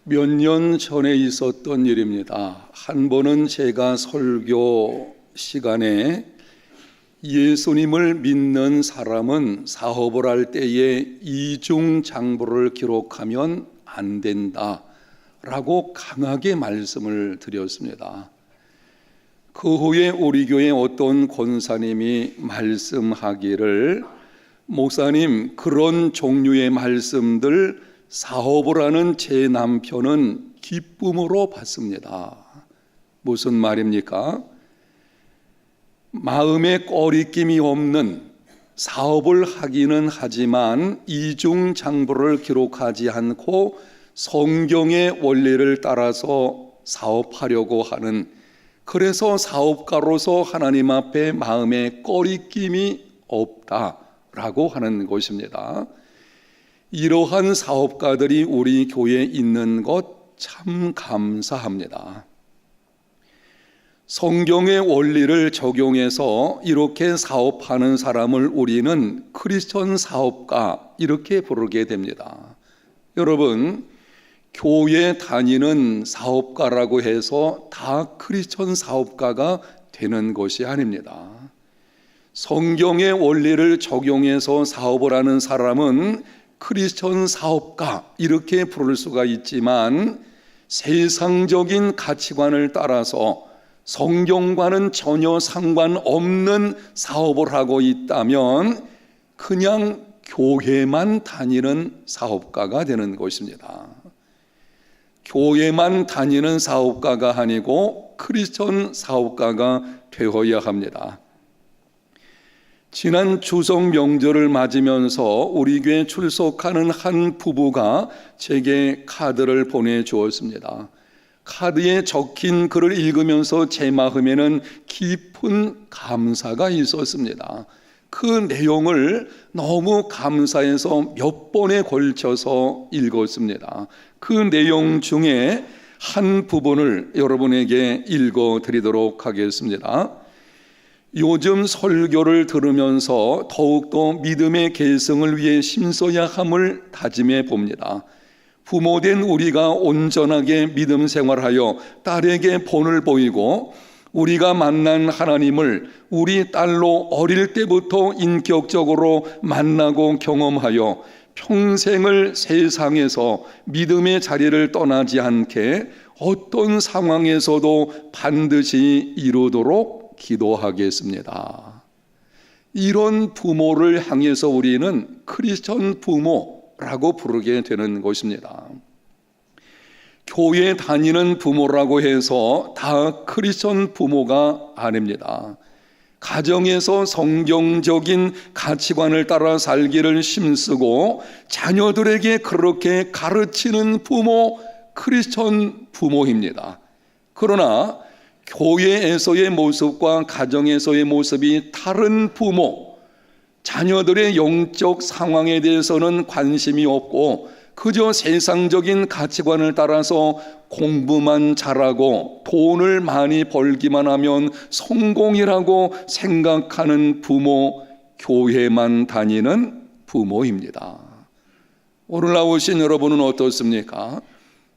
몇 년 전에 있었던 일입니다. 한 번은 제가 설교 시간에 예수님을 믿는 사람은 사업을 할 때에 이중장부를 기록하면 안 된다 라고 강하게 말씀을 드렸습니다. 그 후에 우리 교회 어떤 권사님이 말씀하기를, 목사님, 그런 종류의 말씀들 사업을 하는 제 남편은 기쁨으로 받습니다. 무슨 말입니까? 마음에 꺼리낌이 없는 사업을 하기는 하지만 이중장부를 기록하지 않고 성경의 원리를 따라서 사업하려고 하는, 그래서 사업가로서 하나님 앞에 마음에 꺼리낌이 없다라고 하는 것입니다. 이러한 사업가들이 우리 교회에 있는 것 참 감사합니다. 성경의 원리를 적용해서 이렇게 사업하는 사람을 우리는 크리스천 사업가 이렇게 부르게 됩니다. 여러분, 교회 다니는 사업가라고 해서 다 크리스천 사업가가 되는 것이 아닙니다. 성경의 원리를 적용해서 사업을 하는 사람은 크리스천 사업가 이렇게 부를 수가 있지만, 세상적인 가치관을 따라서 성경과는 전혀 상관없는 사업을 하고 있다면 그냥 교회만 다니는 사업가가 되는 것입니다. 교회만 다니는 사업가가 아니고 크리스천 사업가가 되어야 합니다. 지난 추석 명절을 맞으면서 우리 교회에 출석하는 한 부부가 제게 카드를 보내주었습니다. 카드에 적힌 글을 읽으면서 제 마음에는 깊은 감사가 있었습니다. 그 내용을 너무 감사해서 몇 번에 걸쳐서 읽었습니다. 그 내용 중에 한 부분을 여러분에게 읽어드리도록 하겠습니다. 요즘 설교를 들으면서 더욱더 믿음의 계승을 위해 힘써야 함을 다짐해 봅니다. 부모된 우리가 온전하게 믿음 생활하여 딸에게 본을 보이고, 우리가 만난 하나님을 우리 딸로 어릴 때부터 인격적으로 만나고 경험하여 평생을 세상에서 믿음의 자리를 떠나지 않게 어떤 상황에서도 반드시 이루도록 기도하겠습니다. 이런 부모를 향해서 우리는 크리스천 부모라고 부르게 되는 것입니다. 교회 다니는 부모라고 해서 다 크리스천 부모가 아닙니다. 가정에서 성경적인 가치관을 따라 살기를 힘쓰고 자녀들에게 그렇게 가르치는 부모, 크리스천 부모입니다. 그러나 교회에서의 모습과 가정에서의 모습이 다른 부모, 자녀들의 영적 상황에 대해서는 관심이 없고 그저 세상적인 가치관을 따라서 공부만 잘하고 돈을 많이 벌기만 하면 성공이라고 생각하는 부모, 교회만 다니는 부모입니다. 오늘 나오신 여러분은 어떻습니까?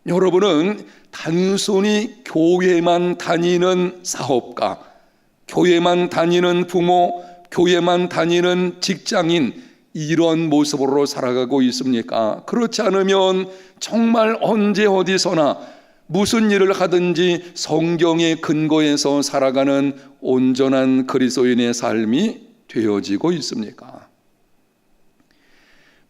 여러분은 단순히 교회만 다니는 사업가, 교회만 다니는 부모, 교회만 다니는 직장인, 이런 모습으로 살아가고 있습니까? 그렇지 않으면 정말 언제 어디서나 무슨 일을 하든지 성경의 근거에서 살아가는 온전한 그리스도인의 삶이 되어지고 있습니까?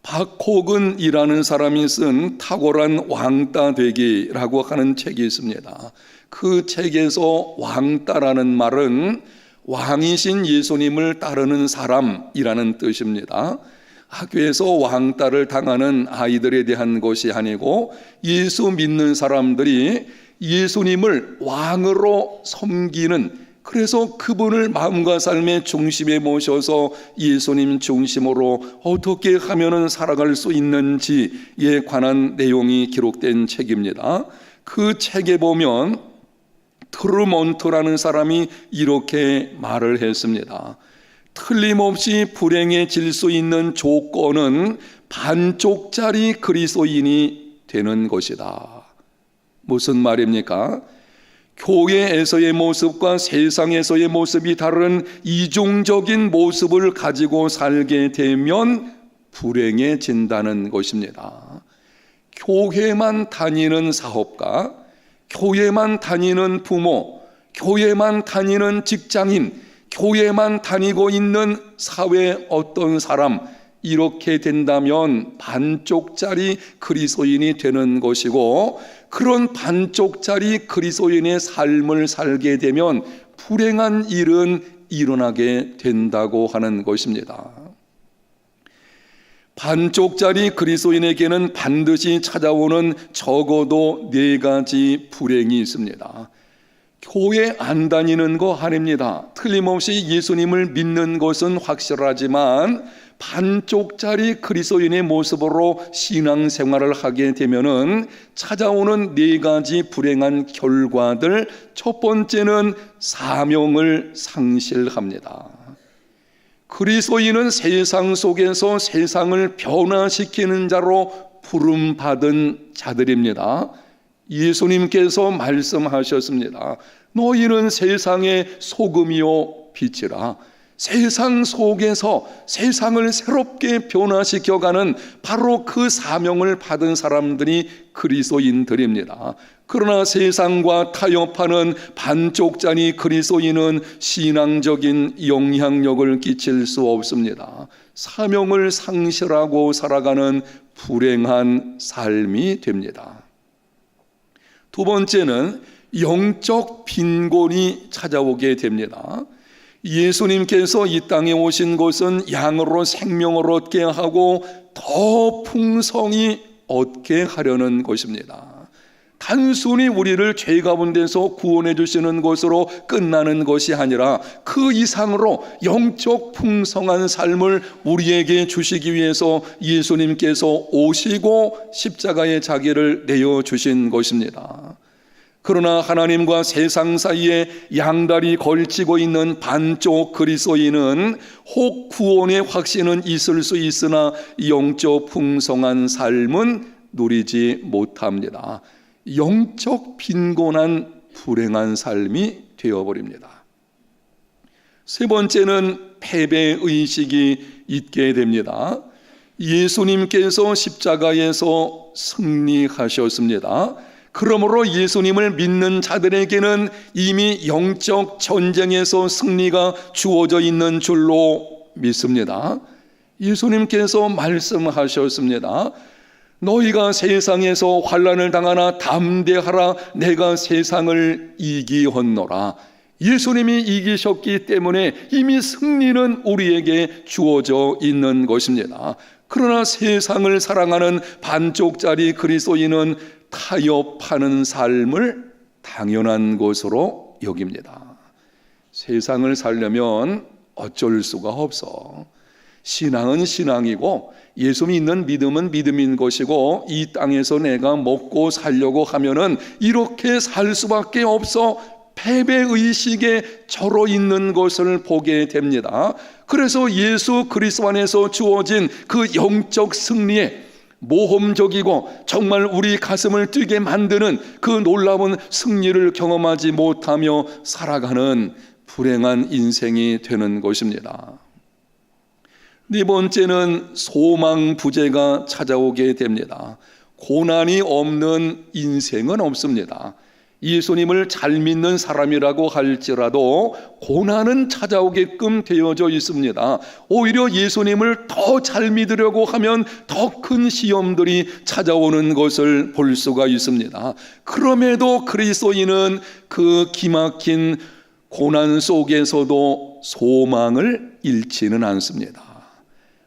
박호근이라는 사람이 쓴 탁월한 왕따 되기라고 하는 책이 있습니다. 그 책에서 왕따라는 말은 왕이신 예수님을 따르는 사람이라는 뜻입니다. 학교에서 왕따를 당하는 아이들에 대한 것이 아니고 예수 믿는 사람들이 예수님을 왕으로 섬기는, 그래서 그분을 마음과 삶의 중심에 모셔서 예수님 중심으로 어떻게 하면 살아갈 수 있는지에 관한 내용이 기록된 책입니다. 그 책에 보면 트루먼트라는 사람이 이렇게 말을 했습니다. 틀림없이 불행해질 수 있는 조건은 반쪽짜리 그리스도인이 되는 것이다. 무슨 말입니까? 교회에서의 모습과 세상에서의 모습이 다른 이중적인 모습을 가지고 살게 되면 불행해진다는 것입니다. 교회만 다니는 사업가, 교회만 다니는 부모, 교회만 다니는 직장인, 교회만 다니고 있는 사회 어떤 사람, 이렇게 된다면 반쪽짜리 그리스도인이 되는 것이고, 그런 반쪽짜리 그리스도인의 삶을 살게 되면 불행한 일은 일어나게 된다고 하는 것입니다. 반쪽짜리 그리스도인에게는 반드시 찾아오는 적어도 4가지 불행이 있습니다. 교회 안 다니는 거 아닙니다. 틀림없이 예수님을 믿는 것은 확실하지만 반쪽짜리 그리스도인의 모습으로 신앙생활을 하게 되면은 찾아오는 4가지 불행한 결과들, 첫 번째는 사명을 상실합니다. 그리스도인은 세상 속에서 세상을 변화시키는 자로 부름받은 자들입니다. 예수님께서 말씀하셨습니다. 너희는 세상의 소금이요 빛이라. 세상 속에서 세상을 새롭게 변화시켜가는 바로 그 사명을 받은 사람들이 그리스도인들입니다. 그러나 세상과 타협하는 반쪽짜리 그리스도인은 신앙적인 영향력을 끼칠 수 없습니다. 사명을 상실하고 살아가는 불행한 삶이 됩니다. 두 번째는 영적 빈곤이 찾아오게 됩니다. 예수님께서 이 땅에 오신 것은 양으로 생명을 얻게 하고 더 풍성히 얻게 하려는 것입니다. 단순히 우리를 죄 가운데서 구원해 주시는 것으로 끝나는 것이 아니라 그 이상으로 영적 풍성한 삶을 우리에게 주시기 위해서 예수님께서 오시고 십자가의 자기를 내어주신 것입니다. 그러나 하나님과 세상 사이에 양다리 걸치고 있는 반쪽 그리스도인은 혹 구원의 확신은 있을 수 있으나 영적 풍성한 삶은 누리지 못합니다. 영적 빈곤한 불행한 삶이 되어버립니다. 세 번째는 패배의식이 있게 됩니다. 예수님께서 십자가에서 승리하셨습니다. 그러므로 예수님을 믿는 자들에게는 이미 영적 전쟁에서 승리가 주어져 있는 줄로 믿습니다. 예수님께서 말씀하셨습니다. 너희가 세상에서 환난을 당하나 담대하라. 내가 세상을 이기었노라. 예수님이 이기셨기 때문에 이미 승리는 우리에게 주어져 있는 것입니다. 그러나 세상을 사랑하는 반쪽짜리 그리스도인은 타협하는 삶을 당연한 것으로 여깁니다. 세상을 살려면 어쩔 수가 없어. 신앙은 신앙이고 예수 믿는 믿음은 믿음인 것이고 이 땅에서 내가 먹고 살려고 하면은 이렇게 살 수밖에 없어. 패배의식에 절어 있는 것을 보게 됩니다. 그래서 예수 그리스도 안에서 주어진 그 영적 승리에 모험적이고 정말 우리 가슴을 뛰게 만드는 그 놀라운 승리를 경험하지 못하며 살아가는 불행한 인생이 되는 것입니다. 네 번째는 소망 부재가 찾아오게 됩니다. 고난이 없는 인생은 없습니다. 예수님을 잘 믿는 사람이라고 할지라도 고난은 찾아오게끔 되어져 있습니다. 오히려 예수님을 더 잘 믿으려고 하면 더 큰 시험들이 찾아오는 것을 볼 수가 있습니다. 그럼에도 그리스도인은 그 기막힌 고난 속에서도 소망을 잃지는 않습니다.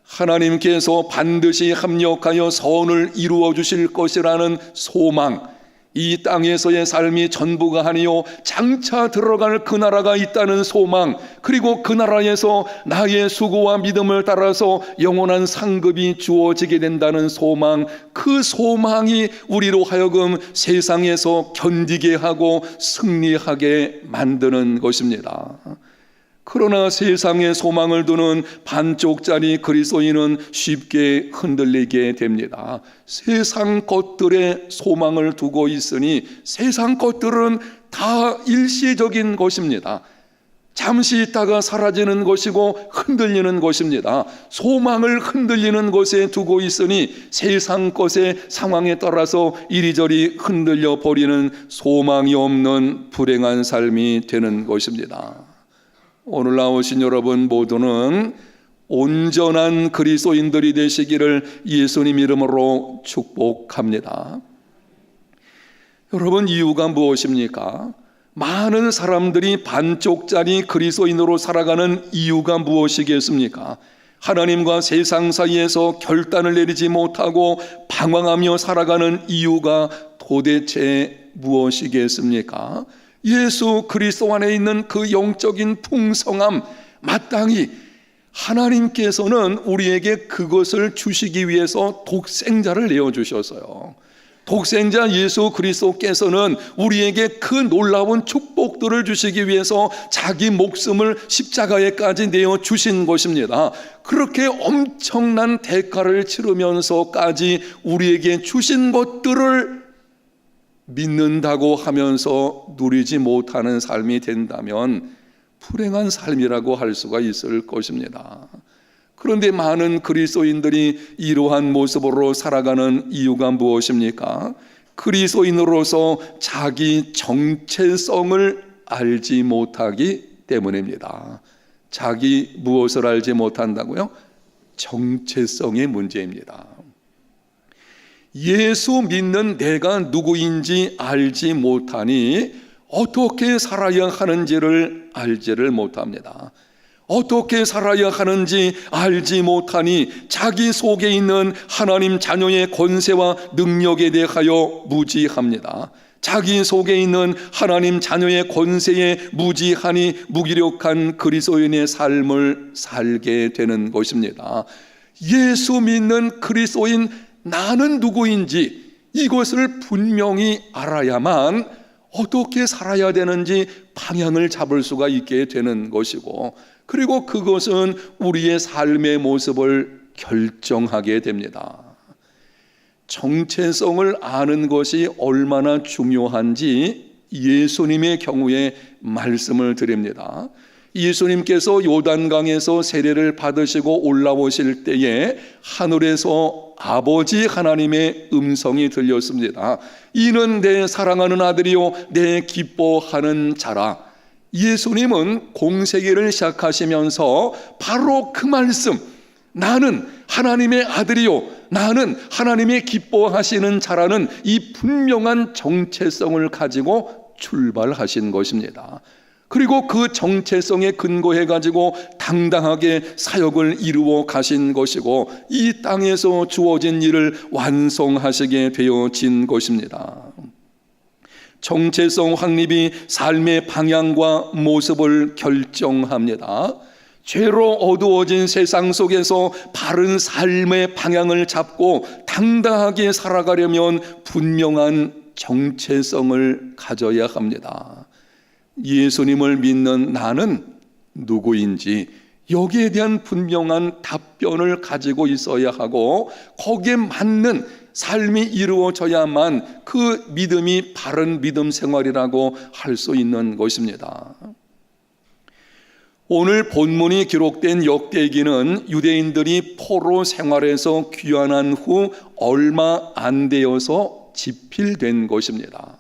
하나님께서 반드시 합력하여 선을 이루어 주실 것이라는 소망, 이 땅에서의 삶이 전부가 아니요 장차 들어갈 그 나라가 있다는 소망, 그리고 그 나라에서 나의 수고와 믿음을 따라서 영원한 상급이 주어지게 된다는 소망, 그 소망이 우리로 하여금 세상에서 견디게 하고 승리하게 만드는 것입니다. 그러나 세상에 소망을 두는 반쪽짜리 그리스도인은 쉽게 흔들리게 됩니다. 세상 것들에 소망을 두고 있으니 세상 것들은 다 일시적인 것입니다. 잠시 있다가 사라지는 것이고 흔들리는 것입니다. 소망을 흔들리는 것에 두고 있으니 세상 것의 상황에 따라서 이리저리 흔들려 버리는 소망이 없는 불행한 삶이 되는 것입니다. 오늘 나오신 여러분 모두는 온전한 그리스도인들이 되시기를 예수님 이름으로 축복합니다. 여러분, 이유가 무엇입니까? 많은 사람들이 반쪽짜리 그리스도인으로 살아가는 이유가 무엇이겠습니까? 하나님과 세상 사이에서 결단을 내리지 못하고 방황하며 살아가는 이유가 도대체 무엇이겠습니까? 예수 그리스도 안에 있는 그 영적인 풍성함, 마땅히 하나님께서는 우리에게 그것을 주시기 위해서 독생자를 내어주셨어요. 독생자 예수 그리스도께서는 우리에게 그 놀라운 축복들을 주시기 위해서 자기 목숨을 십자가에까지 내어주신 것입니다. 그렇게 엄청난 대가를 치르면서까지 우리에게 주신 것들을 믿는다고 하면서 누리지 못하는 삶이 된다면 불행한 삶이라고 할 수가 있을 것입니다. 그런데 많은 그리스도인들이 이러한 모습으로 살아가는 이유가 무엇입니까? 그리스도인으로서 자기 정체성을 알지 못하기 때문입니다. 자기 무엇을 알지 못한다고요? 정체성의 문제입니다. 예수 믿는 내가 누구인지 알지 못하니 어떻게 살아야 하는지를 알지를 못합니다. 어떻게 살아야 하는지 알지 못하니 자기 속에 있는 하나님 자녀의 권세와 능력에 대하여 무지합니다. 자기 속에 있는 하나님 자녀의 권세에 무지하니 무기력한 그리스도인의 삶을 살게 되는 것입니다. 예수 믿는 그리스도인 나는 누구인지 이것을 분명히 알아야만 어떻게 살아야 되는지 방향을 잡을 수가 있게 되는 것이고, 그리고 그것은 우리의 삶의 모습을 결정하게 됩니다. 정체성을 아는 것이 얼마나 중요한지 예수님의 경우에 말씀을 드립니다. 예수님께서 요단강에서 세례를 받으시고 올라오실 때에 하늘에서 아버지 하나님의 음성이 들렸습니다. 이는 내 사랑하는 아들이요 내 기뻐하는 자라. 예수님은 공생애를 시작하시면서 바로 그 말씀, 나는 하나님의 아들이요 나는 하나님의 기뻐하시는 자라는 이 분명한 정체성을 가지고 출발하신 것입니다. 그리고 그 정체성에 근거해 가지고 당당하게 사역을 이루어 가신 것이고 이 땅에서 주어진 일을 완성하시게 되어진 것입니다. 정체성 확립이 삶의 방향과 모습을 결정합니다. 죄로 어두워진 세상 속에서 바른 삶의 방향을 잡고 당당하게 살아가려면 분명한 정체성을 가져야 합니다. 예수님을 믿는 나는 누구인지 여기에 대한 분명한 답변을 가지고 있어야 하고 거기에 맞는 삶이 이루어져야만 그 믿음이 바른 믿음 생활이라고 할 수 있는 것입니다. 오늘 본문이 기록된 역대기는 유대인들이 포로 생활에서 귀환한 후 얼마 안 되어서 집필된 것입니다.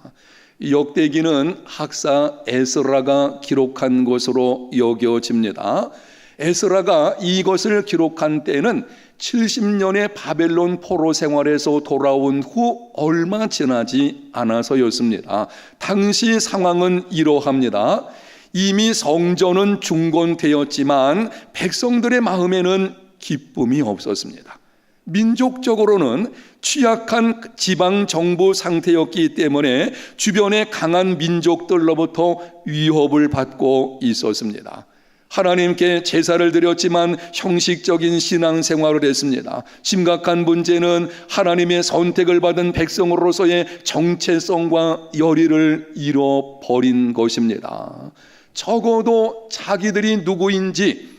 역대기는 학사 에스라가 기록한 것으로 여겨집니다. 에스라가 이것을 기록한 때는 70년의 바벨론 포로 생활에서 돌아온 후 얼마 지나지 않아서였습니다. 당시 상황은 이러합니다. 이미 성전은 중건되었지만 백성들의 마음에는 기쁨이 없었습니다. 민족적으로는 취약한 지방 정부 상태였기 때문에 주변의 강한 민족들로부터 위협을 받고 있었습니다. 하나님께 제사를 드렸지만 형식적인 신앙생활을 했습니다. 심각한 문제는 하나님의 선택을 받은 백성으로서의 정체성과 열의를 잃어버린 것입니다. 적어도 자기들이 누구인지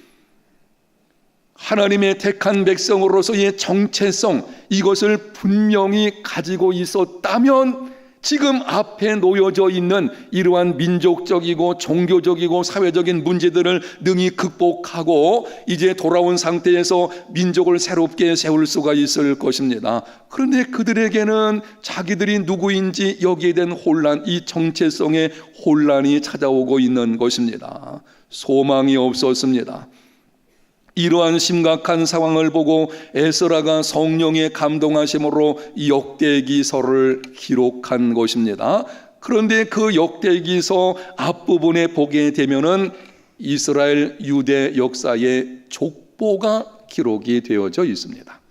하나님의 택한 백성으로서의 정체성, 이것을 분명히 가지고 있었다면 지금 앞에 놓여져 있는 이러한 민족적이고 종교적이고 사회적인 문제들을 능히 극복하고 이제 돌아온 상태에서 민족을 새롭게 세울 수가 있을 것입니다. 그런데 그들에게는 자기들이 누구인지 여기에 대한 혼란, 이 정체성의 혼란이 찾아오고 있는 것입니다. 소망이 없었습니다. 이러한 심각한 상황을 보고 에스라가 성령의 감동하심으로 역대기서를 기록한 것입니다. 그런데 그 역대기서 앞부분에 보게 되면은 이스라엘 유대 역사의 족보가 기록이 되어져 있습니다.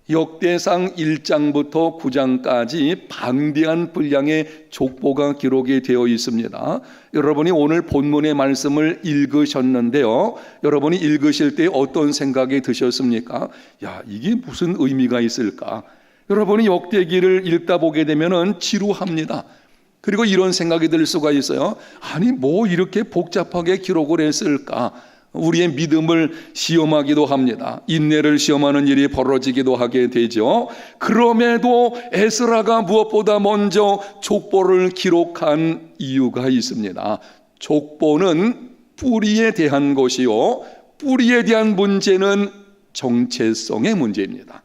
역대상 1장부터 9장까지 방대한 분량의 족보가 기록이 되어 있습니다. 여러분이 오늘 본문의 말씀을 읽으셨는데요, 여러분이 읽으실 때 어떤 생각이 드셨습니까? 야, 이게 무슨 의미가 있을까? 여러분이 역대기를 읽다 보게 되면은 지루합니다. 그리고 이런 생각이 들 수가 있어요. 아니, 뭐 이렇게 복잡하게 기록을 했을까? 우리의 믿음을 시험하기도 합니다. 인내를 시험하는 일이 벌어지기도 하게 되죠. 그럼에도 에스라가 무엇보다 먼저 족보를 기록한 이유가 있습니다. 족보는 뿌리에 대한 것이요, 뿌리에 대한 문제는 정체성의 문제입니다.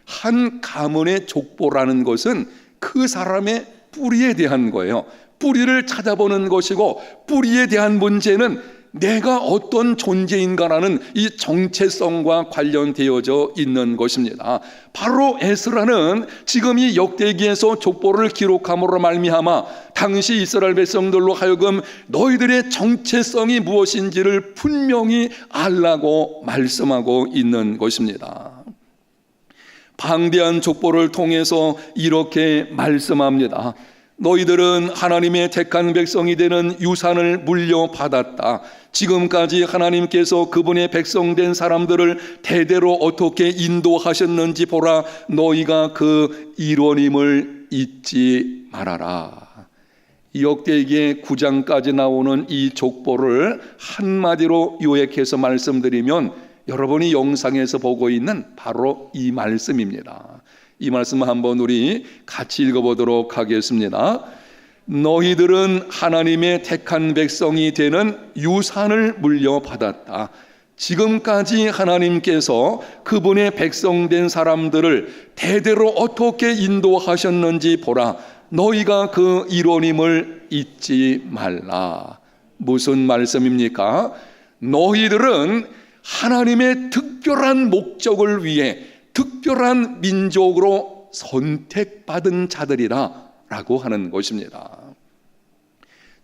한 가문의 족보라는 것은 그 사람의 뿌리에 대한 거예요. 뿌리를 찾아보는 것이고, 뿌리에 대한 문제는 내가 어떤 존재인가라는 이 정체성과 관련되어져 있는 것입니다. 바로 에스라는 지금 이 역대기에서 족보를 기록함으로 말미암아 당시 이스라엘 백성들로 하여금 너희들의 정체성이 무엇인지를 분명히 알라고 말씀하고 있는 것입니다. 방대한 족보를 통해서 이렇게 말씀합니다. 너희들은 하나님의 택한 백성이 되는 유산을 물려받았다. 지금까지 하나님께서 그분의 백성된 사람들을 대대로 어떻게 인도하셨는지 보라. 너희가 그 일원임을 잊지 말아라. 역대기의 9장까지 나오는 이 족보를 한마디로 요약해서 말씀드리면 여러분이 영상에서 보고 있는 바로 이 말씀입니다. 이 말씀을 한번 우리 같이 읽어보도록 하겠습니다. 너희들은 하나님의 택한 백성이 되는 유산을 물려받았다. 지금까지 하나님께서 그분의 백성된 사람들을 대대로 어떻게 인도하셨는지 보라. 너희가 그 일원임을 잊지 말라. 무슨 말씀입니까? 너희들은 하나님의 특별한 목적을 위해 특별한 민족으로 선택받은 자들이라 라고 하는 것입니다.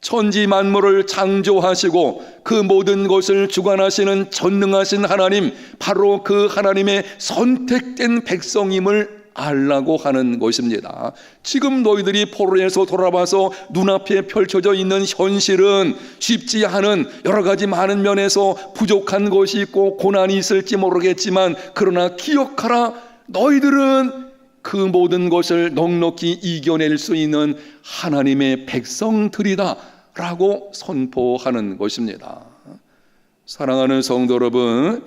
천지 만물을 창조하시고 그 모든 것을 주관하시는 전능하신 하나님, 바로 그 하나님의 선택된 백성임을 알라고 하는 것입니다. 지금 너희들이 포로에서 돌아와서 눈앞에 펼쳐져 있는 현실은 쉽지 않은 여러 가지 많은 면에서 부족한 것이 있고 고난이 있을지 모르겠지만, 그러나 기억하라, 너희들은 그 모든 것을 넉넉히 이겨낼 수 있는 하나님의 백성들이다 라고 선포하는 것입니다. 사랑하는 성도 여러분,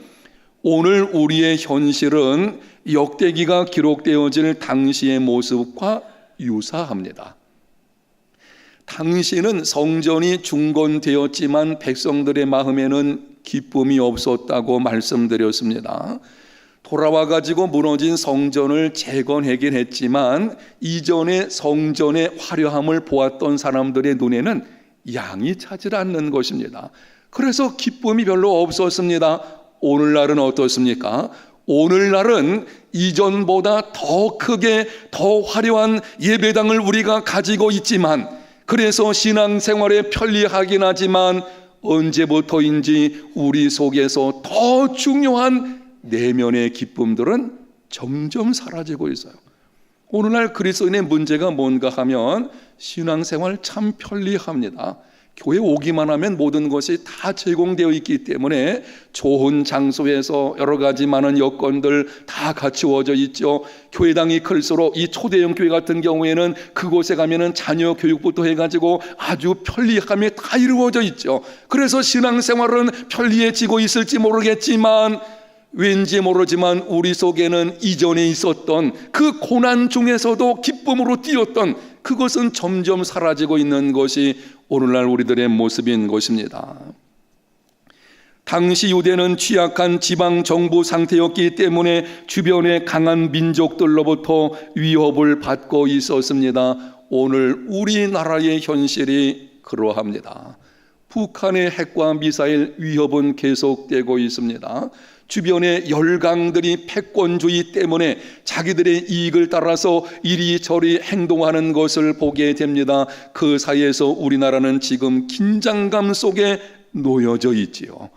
오늘 우리의 현실은 역대기가 기록되어질 당시의 모습과 유사합니다. 당시는 성전이 중건되었지만 백성들의 마음에는 기쁨이 없었다고 말씀드렸습니다. 돌아와 가지고 무너진 성전을 재건하긴 했지만 이전의 성전의 화려함을 보았던 사람들의 눈에는 양이 차질 않는 것입니다. 그래서 기쁨이 별로 없었습니다. 오늘날은 어떻습니까? 오늘날은 이전보다 더 크게 더 화려한 예배당을 우리가 가지고 있지만, 그래서 신앙생활에 편리하긴 하지만 언제부터인지 우리 속에서 더 중요한 내면의 기쁨들은 점점 사라지고 있어요. 오늘날 그리스도인의 문제가 뭔가 하면 신앙생활 참 편리합니다. 교회 오기만 하면 모든 것이 다 제공되어 있기 때문에 좋은 장소에서 여러 가지 많은 여건들 다 갖추어져 있죠. 교회당이 클수록 이 초대형 교회 같은 경우에는 그곳에 가면은 자녀 교육부터 해가지고 아주 편리함이 다 이루어져 있죠. 그래서 신앙생활은 편리해지고 있을지 모르겠지만 왠지 모르지만 우리 속에는 이전에 있었던 그 고난 중에서도 기쁨으로 뛰었던 그것은 점점 사라지고 있는 것이 오늘날 우리들의 모습인 것입니다. 당시 유대는 취약한 지방 정부 상태였기 때문에 주변의 강한 민족들로부터 위협을 받고 있었습니다. 오늘 우리나라의 현실이 그러합니다. 북한의 핵과 미사일 위협은 계속되고 있습니다. 주변의 열강들이 패권주의 때문에 자기들의 이익을 따라서 이리저리 행동하는 것을 보게 됩니다. 그 사이에서 우리나라는 지금 긴장감 속에 놓여져 있지요.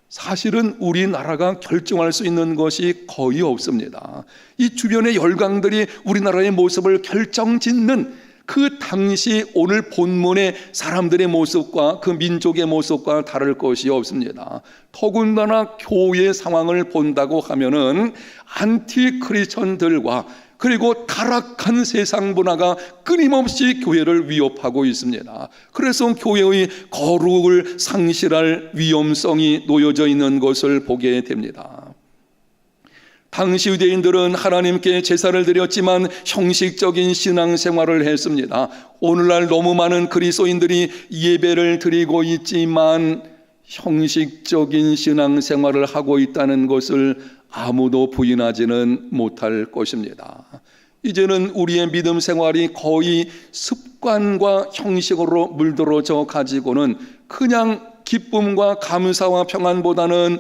사실은 우리나라가 결정할 수 있는 것이 거의 없습니다. 이 주변의 열강들이 우리나라의 모습을 결정짓는 그 당시 오늘 본문의 사람들의 모습과 그 민족의 모습과 다를 것이 없습니다. 더군다나 교회 상황을 본다고 하면은 안티크리스천들과 그리고 타락한 세상 문화가 끊임없이 교회를 위협하고 있습니다. 그래서 교회의 거룩을 상실할 위험성이 놓여져 있는 것을 보게 됩니다. 당시 유대인들은 하나님께 제사를 드렸지만 형식적인 신앙생활을 했습니다. 오늘날 너무 많은 그리스도인들이 예배를 드리고 있지만 형식적인 신앙생활을 하고 있다는 것을 아무도 부인하지는 못할 것입니다. 이제는 우리의 믿음 생활이 거의 습관과 형식으로 물들어져 가지고는 그냥 기쁨과 감사와 평안보다는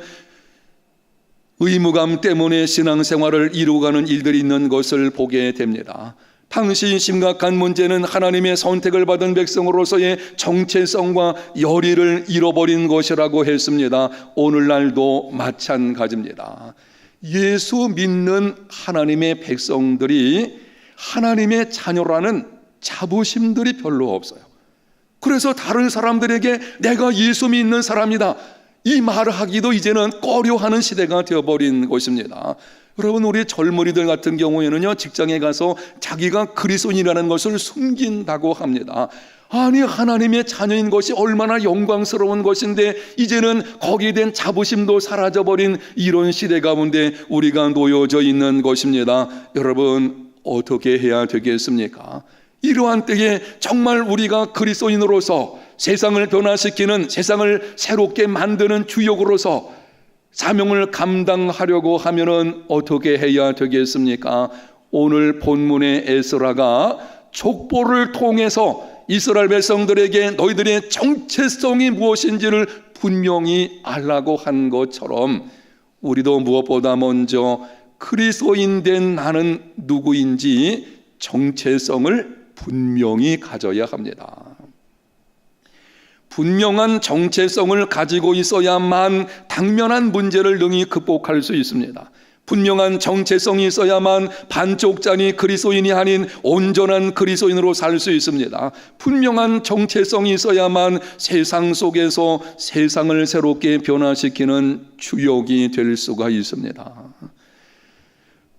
의무감 때문에 신앙생활을 이루어가는 일들이 있는 것을 보게 됩니다. 당시 심각한 문제는 하나님의 선택을 받은 백성으로서의 정체성과 열의를 잃어버린 것이라고 했습니다. 오늘날도 마찬가지입니다. 예수 믿는 하나님의 백성들이 하나님의 자녀라는 자부심들이 별로 없어요. 그래서 다른 사람들에게 내가 예수 믿는 사람이다, 이 말을 하기도 이제는 꺼려하는 시대가 되어버린 것입니다. 여러분, 우리 젊은이들 같은 경우에는요, 직장에 가서 자기가 그리스도인이라는 것을 숨긴다고 합니다. 아니, 하나님의 자녀인 것이 얼마나 영광스러운 것인데 이제는 거기에 대한 자부심도 사라져버린 이런 시대 가운데 우리가 놓여져 있는 것입니다. 여러분, 어떻게 해야 되겠습니까? 이러한 때에 정말 우리가 그리스도인으로서 세상을 변화시키는, 세상을 새롭게 만드는 주역으로서 사명을 감당하려고 하면은 어떻게 해야 되겠습니까? 오늘 본문의 에스라가 족보를 통해서 이스라엘 백성들에게 너희들의 정체성이 무엇인지를 분명히 알라고 한 것처럼 우리도 무엇보다 먼저 그리스도인 된 나는 누구인지 정체성을 분명히 가져야 합니다. 분명한 정체성을 가지고 있어야만 당면한 문제를 능히 극복할 수 있습니다. 분명한 정체성이 있어야만 반쪽짜리 그리스도인이 아닌 온전한 그리스도인으로 살 수 있습니다. 분명한 정체성이 있어야만 세상 속에서 세상을 새롭게 변화시키는 주역이 될 수가 있습니다.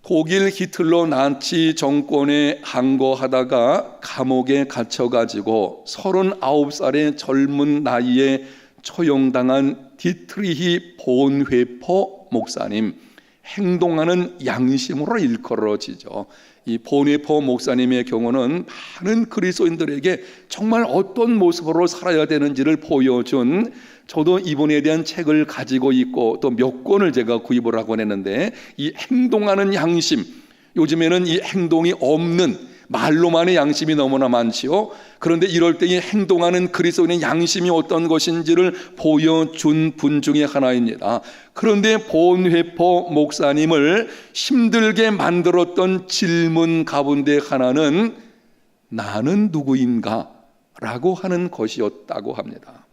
독일 히틀러 나치 정권에 항거하다가 감옥에 갇혀가지고 39살의 젊은 나이에 처형당한 디트리히 본회퍼 목사님, 행동하는 양심으로 일컬어지죠. 이 본회퍼 목사님의 경우는 많은 그리스도인들에게 정말 어떤 모습으로 살아야 되는지를 보여준, 저도 이분에 대한 책을 가지고 있고 또 몇 권을 제가 구입을 하곤 했는데, 이 행동하는 양심, 요즘에는 이 행동이 없는 말로만의 양심이 너무나 많지요. 그런데 이럴 때 이 행동하는 그리스도인의 양심이 어떤 것인지를 보여준 분 중에 하나입니다. 그런데 본회퍼 목사님을 힘들게 만들었던 질문 가운데 하나는 나는 누구인가? 라고 하는 것이었다고 합니다.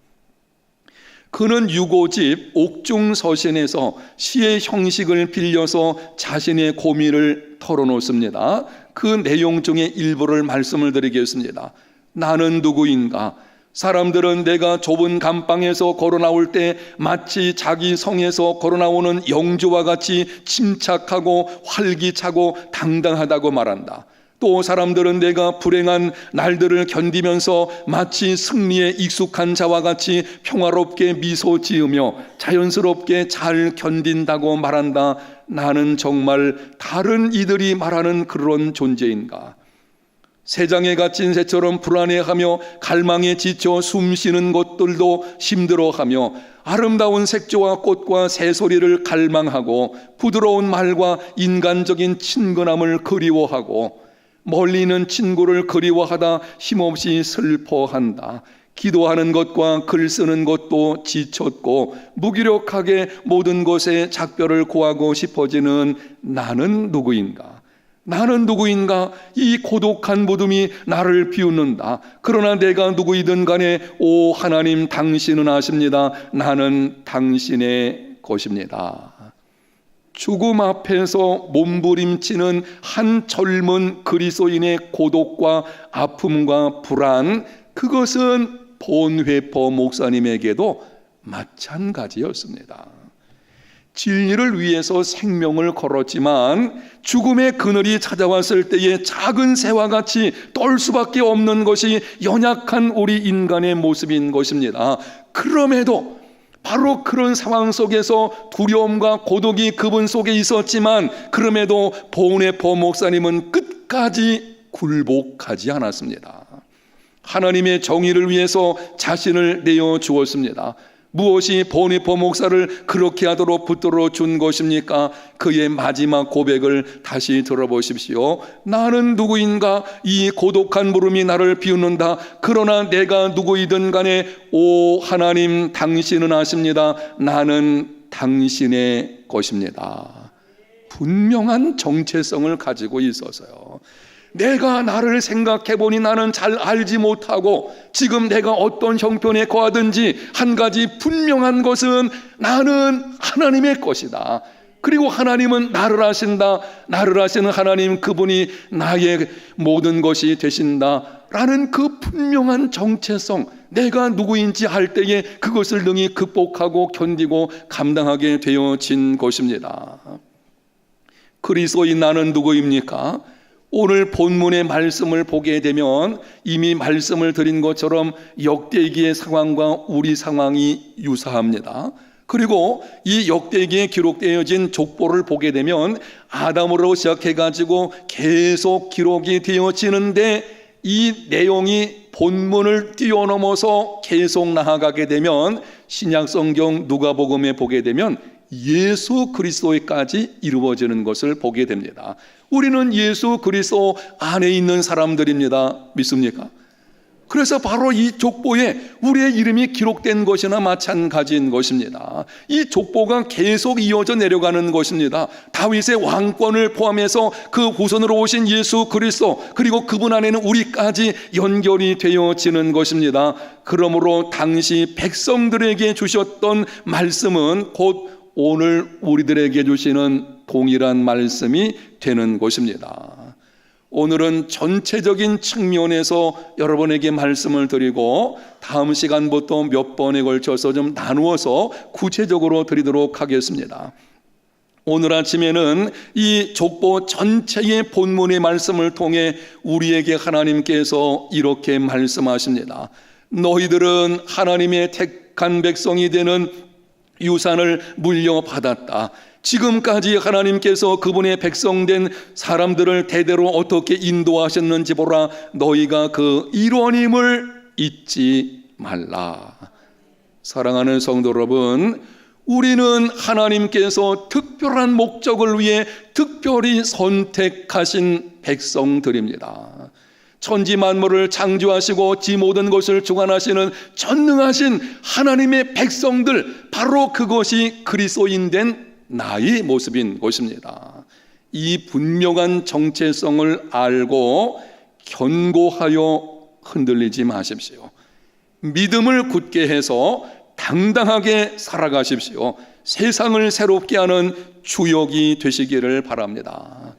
그는 유고집 옥중서신에서 시의 형식을 빌려서 자신의 고민을 털어놓습니다. 그 내용 중에 일부를 말씀을 드리겠습니다. 나는 누구인가? 사람들은 내가 좁은 감방에서 걸어 나올 때 마치 자기 성에서 걸어 나오는 영주와 같이 침착하고 활기차고 당당하다고 말한다. 또 사람들은 내가 불행한 날들을 견디면서 마치 승리에 익숙한 자와 같이 평화롭게 미소 지으며 자연스럽게 잘 견딘다고 말한다. 나는 정말 다른 이들이 말하는 그런 존재인가? 새장에 갇힌 새처럼 불안해하며 갈망에 지쳐 숨쉬는 것들도 힘들어하며 아름다운 색조와 꽃과 새소리를 갈망하고 부드러운 말과 인간적인 친근함을 그리워하고 멀리 있는 친구를 그리워하다 힘없이 슬퍼한다. 기도하는 것과 글 쓰는 것도 지쳤고 무기력하게 모든 것에 작별을 구하고 싶어지는 나는 누구인가? 나는 누구인가? 이 고독한 무덤이 나를 비웃는다. 그러나 내가 누구이든 간에 오 하나님 당신은 아십니다. 나는 당신의 것입니다. 죽음 앞에서 몸부림치는 한 젊은 그리스도인의 고독과 아픔과 불안, 그것은 본회퍼 목사님에게도 마찬가지였습니다. 진리를 위해서 생명을 걸었지만 죽음의 그늘이 찾아왔을 때에 작은 새와 같이 떨 수밖에 없는 것이 연약한 우리 인간의 모습인 것입니다. 그럼에도 바로 그런 상황 속에서 두려움과 고독이 그분 속에 있었지만 그럼에도 본회퍼 목사님은 끝까지 굴복하지 않았습니다. 하나님의 정의를 위해서 자신을 내어 주었습니다. 무엇이 본회퍼 목사를 그렇게 하도록 붙들어 준 것입니까? 그의 마지막 고백을 다시 들어보십시오. 나는 누구인가? 이 고독한 물음이 나를 비웃는다. 그러나 내가 누구이든 간에 오 하나님 당신은 아십니다. 나는 당신의 것입니다. 분명한 정체성을 가지고 있어서요. 내가 나를 생각해 보니 나는 잘 알지 못하고 지금 내가 어떤 형편에 거하든지 한 가지 분명한 것은 나는 하나님의 것이다. 그리고 하나님은 나를 아신다. 나를 아시는 하나님 그분이 나의 모든 것이 되신다. 라는 그 분명한 정체성, 내가 누구인지 알 때에 그것을 능히 극복하고 견디고 감당하게 되어진 것입니다. 그리스도인 나는 누구입니까? 오늘 본문의 말씀을 보게 되면 이미 말씀을 드린 것처럼 역대기의 상황과 우리 상황이 유사합니다. 그리고 이 역대기에 기록되어진 족보를 보게 되면 아담으로 시작해가지고 계속 기록이 되어지는데 이 내용이 본문을 뛰어넘어서 계속 나아가게 되면 신약성경 누가복음에 보게 되면 예수 그리스도에까지 이루어지는 것을 보게 됩니다. 우리는 예수 그리스도 안에 있는 사람들입니다. 믿습니까? 그래서 바로 이 족보에 우리의 이름이 기록된 것이나 마찬가지인 것입니다. 이 족보가 계속 이어져 내려가는 것입니다. 다윗의 왕권을 포함해서 그 후손으로 오신 예수 그리스도, 그리고 그분 안에는 우리까지 연결이 되어지는 것입니다. 그러므로 당시 백성들에게 주셨던 말씀은 곧 오늘 우리들에게 주시는 동일한 말씀이 되는 것입니다. 오늘은 전체적인 측면에서 여러분에게 말씀을 드리고 다음 시간부터 몇 번에 걸쳐서 좀 나누어서 구체적으로 드리도록 하겠습니다. 오늘 아침에는 이 족보 전체의 본문의 말씀을 통해 우리에게 하나님께서 이렇게 말씀하십니다. 너희들은 하나님의 택한 백성이 되는 유산을 물려받았다. 지금까지 하나님께서 그분의 백성된 사람들을 대대로 어떻게 인도하셨는지 보라. 너희가 그 일원임을 잊지 말라. 사랑하는 성도 여러분, 우리는 하나님께서 특별한 목적을 위해 특별히 선택하신 백성들입니다. 천지 만물을 창조하시고 지 모든 것을 주관하시는 전능하신 하나님의 백성들, 바로 그것이 그리스도인된 나의 모습인 것입니다. 이 분명한 정체성을 알고 견고하여 흔들리지 마십시오. 믿음을 굳게 해서 당당하게 살아가십시오. 세상을 새롭게 하는 주역이 되시기를 바랍니다.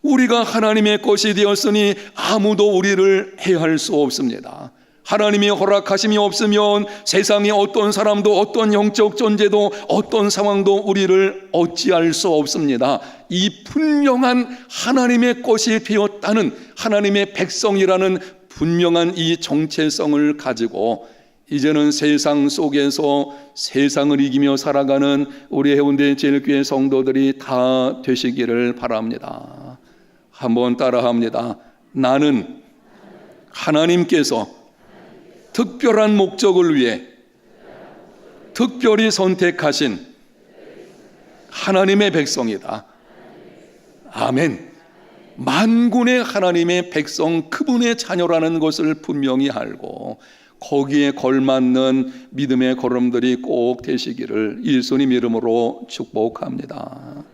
우리가 하나님의 것이 되었으니 아무도 우리를 해할 수 없습니다. 하나님이 허락하심이 없으면 세상의 어떤 사람도 어떤 영적 존재도 어떤 상황도 우리를 어찌할 수 없습니다. 이 분명한 하나님의 꽃이 피었다는 하나님의 백성이라는 분명한 이 정체성을 가지고 이제는 세상 속에서 세상을 이기며 살아가는 우리 해운대 제일교회 성도들이 다 되시기를 바랍니다. 한번 따라합니다. 나는 하나님께서 특별한 목적을 위해 특별히 선택하신 하나님의 백성이다. 아멘. 만군의 하나님의 백성, 그분의 자녀라는 것을 분명히 알고 거기에 걸맞는 믿음의 걸음들이 꼭 되시기를 예수님 이름으로 축복합니다.